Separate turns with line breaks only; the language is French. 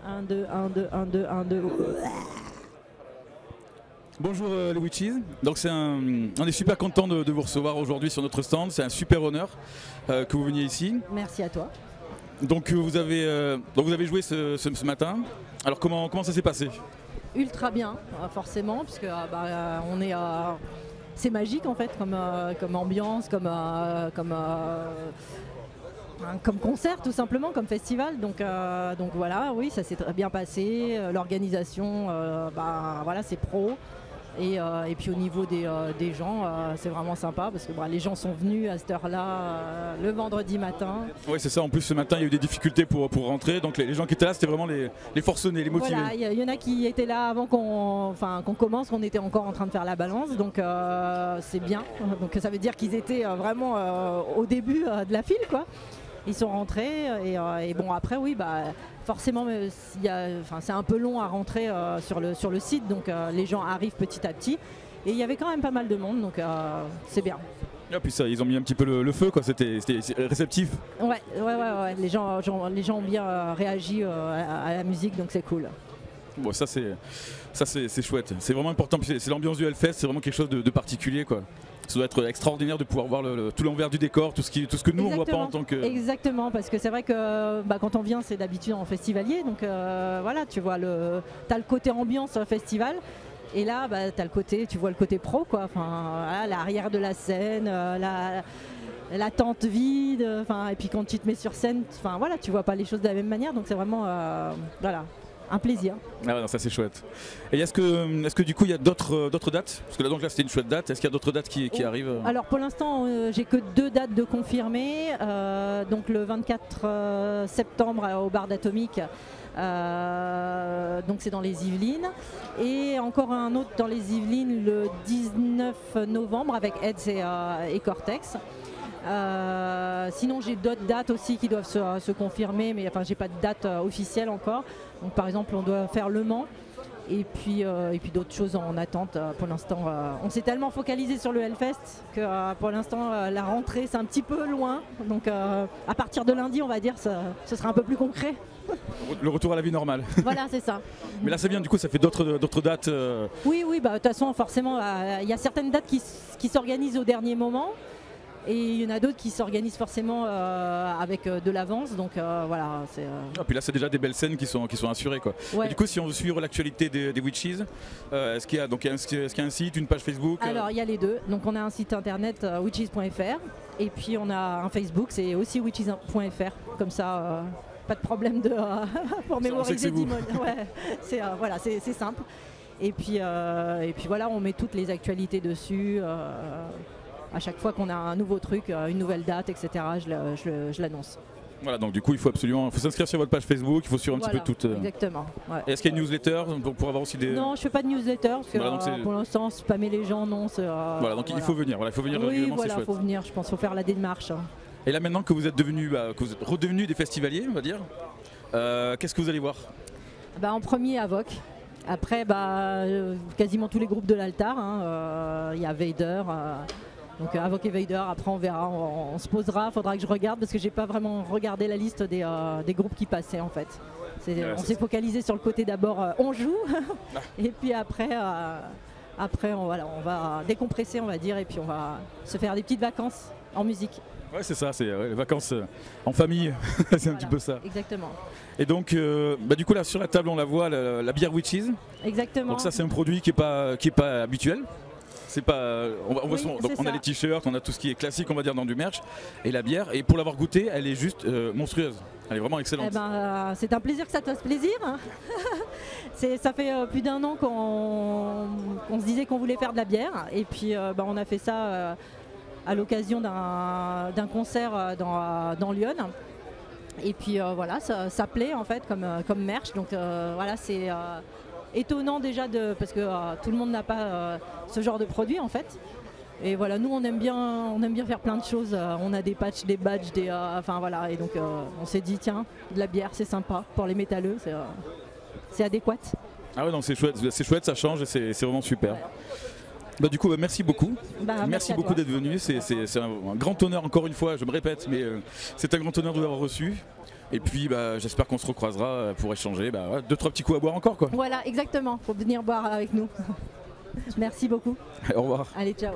1, 2, 1, 2, 1, 2, 1, 2.
Bonjour les Witches, donc on est super content de vous recevoir aujourd'hui sur notre stand, c'est un super honneur que vous veniez ici.
Merci à toi.
Donc vous avez joué ce matin, alors comment ça s'est passé?
Ultra bien, forcément, puisque on est, c'est magique en fait comme ambiance, comme concert tout simplement, comme festival. Donc voilà, oui, ça s'est très bien passé. L'organisation, voilà, c'est pro. Et puis au niveau des gens, c'est vraiment sympa parce que les gens sont venus à cette heure-là le vendredi matin.
Oui, c'est ça. En plus, ce matin, il y a eu des difficultés pour rentrer. Donc les gens qui étaient là, c'était vraiment les forcenés, les motivés.
Voilà, il y en a qui étaient là avant qu'on commence, qu'on était encore en train de faire la balance. Donc c'est bien. Donc ça veut dire qu'ils étaient vraiment au début de la file, quoi. Ils sont rentrés et bon après oui forcément c'est un peu long à rentrer sur le site, donc les gens arrivent petit à petit et il y avait quand même pas mal de monde, donc c'est bien.
Et puis ça, ils ont mis un petit peu le feu, quoi. C'était réceptif.
Ouais. Les gens ont bien réagi à la musique, donc c'est cool.
Bon, ça c'est chouette. C'est vraiment important. C'est l'ambiance du Hellfest, c'est vraiment quelque chose de particulier, quoi. Ça doit être extraordinaire de pouvoir voir tout l'envers du décor, tout ce que nous on voit pas en tant que.
Exactement, parce que c'est vrai que quand on vient, c'est d'habitude en festivalier, donc voilà, tu vois t'as le côté ambiance festival. Et là, tu vois le côté pro, quoi. Enfin, voilà, l'arrière de la scène, la tente vide, et puis quand tu te mets sur scène, voilà, tu vois pas les choses de la même manière, donc c'est vraiment, voilà, un plaisir.
Ah ouais, non, ça c'est chouette. Et est-ce que du coup il y a d'autres dates? Parce que là c'était une chouette date. Est-ce qu'il y a d'autres dates qui arrivent?
Alors pour l'instant j'ai que 2 dates de confirmées. Donc le 24 septembre au bar d'Atomique. Donc c'est dans les Yvelines. Et encore un autre dans les Yvelines le 19 novembre avec Heads et Cortex. Sinon j'ai d'autres dates aussi qui doivent se confirmer, mais j'ai pas de date officielle encore. Donc par exemple on doit faire Le Mans et puis d'autres choses en attente. Pour l'instant on s'est tellement focalisé sur le Hellfest que pour l'instant la rentrée c'est un petit peu loin. Donc à partir de lundi on va dire ce sera un peu plus concret.
Le retour à la vie normale.
Voilà, c'est ça.
Mais là c'est bien, du coup ça fait d'autres dates.
Oui, de toute façon forcément il y a certaines dates qui s'organisent au dernier moment. Et il y en a d'autres qui s'organisent forcément avec de l'avance, donc voilà.
Ah, puis là c'est déjà des belles scènes qui sont assurées, quoi.
Ouais.
Et du coup si on veut suivre l'actualité des Witches, est-ce qu'il y a un site, une page Facebook?
Alors il y a les deux, donc on a un site internet witches.fr et puis on a un Facebook, c'est aussi witches.fr, comme ça pas de problème pour mémoriser 10 mots. Ouais, c'est simple. Et puis voilà, on met toutes les actualités dessus. À chaque fois qu'on a un nouveau truc, une nouvelle date, etc., je l'annonce.
Voilà, donc du coup il faut s'inscrire sur votre page Facebook, il faut suivre un petit peu toute.
Exactement. Ouais.
Est-ce qu'il y a une newsletter pour avoir aussi des.
Non, je fais pas de newsletter parce que pour l'instant spammer les gens, non.
Voilà, donc il faut venir. Voilà, il faut venir régulièrement, c'est chouette.
Il faut venir. Je pense qu'il faut faire la démarche.
Et là maintenant que vous êtes redevenus des festivaliers, on va dire, qu'est-ce que vous allez voir?
En premier Avoc. Après, quasiment tous les groupes de l'Altar. Il y a Vader. Donc Avoc et Vader, après on verra, on se posera, il faudra que je regarde parce que j'ai pas vraiment regardé la liste des groupes qui passaient en fait. On s'est focalisé sur le côté d'abord on joue et puis après on va décompresser on va dire et puis on va se faire des petites vacances en musique.
Ouais c'est ça, c'est les vacances en famille, c'est un petit peu ça.
Exactement.
Et donc du coup là sur la table on la voit, la bière Witches.
Exactement.
Donc ça c'est un produit qui est pas habituel. C'est pas, on a les t-shirts, on a tout ce qui est classique on va dire dans du merch et la bière, et pour l'avoir goûtée elle est juste monstrueuse, elle est vraiment excellente.
C'est un plaisir que ça te fasse plaisir. Ça fait plus d'1 an qu'on se disait qu'on voulait faire de la bière et puis on a fait ça à l'occasion d'un concert dans Lyon. Et puis voilà, ça plaît en fait comme merch, donc voilà c'est étonnant déjà parce que tout le monde n'a pas ce genre de produit en fait. Et voilà, nous on aime bien faire plein de choses. On a des patchs, des badges, voilà. Et donc on s'est dit tiens, de la bière c'est sympa pour les métalleux, c'est adéquat.
Ah ouais non c'est chouette, ça change et c'est vraiment super. Ouais. Du coup merci beaucoup. Merci beaucoup d'être venu. C'est un grand honneur encore une fois, je me répète, mais c'est un grand honneur de vous avoir reçu. Et puis j'espère qu'on se recroisera pour échanger 2-3 petits coups à boire encore quoi.
Voilà, exactement, pour venir boire avec nous. Merci beaucoup.
Au revoir.
Allez, ciao.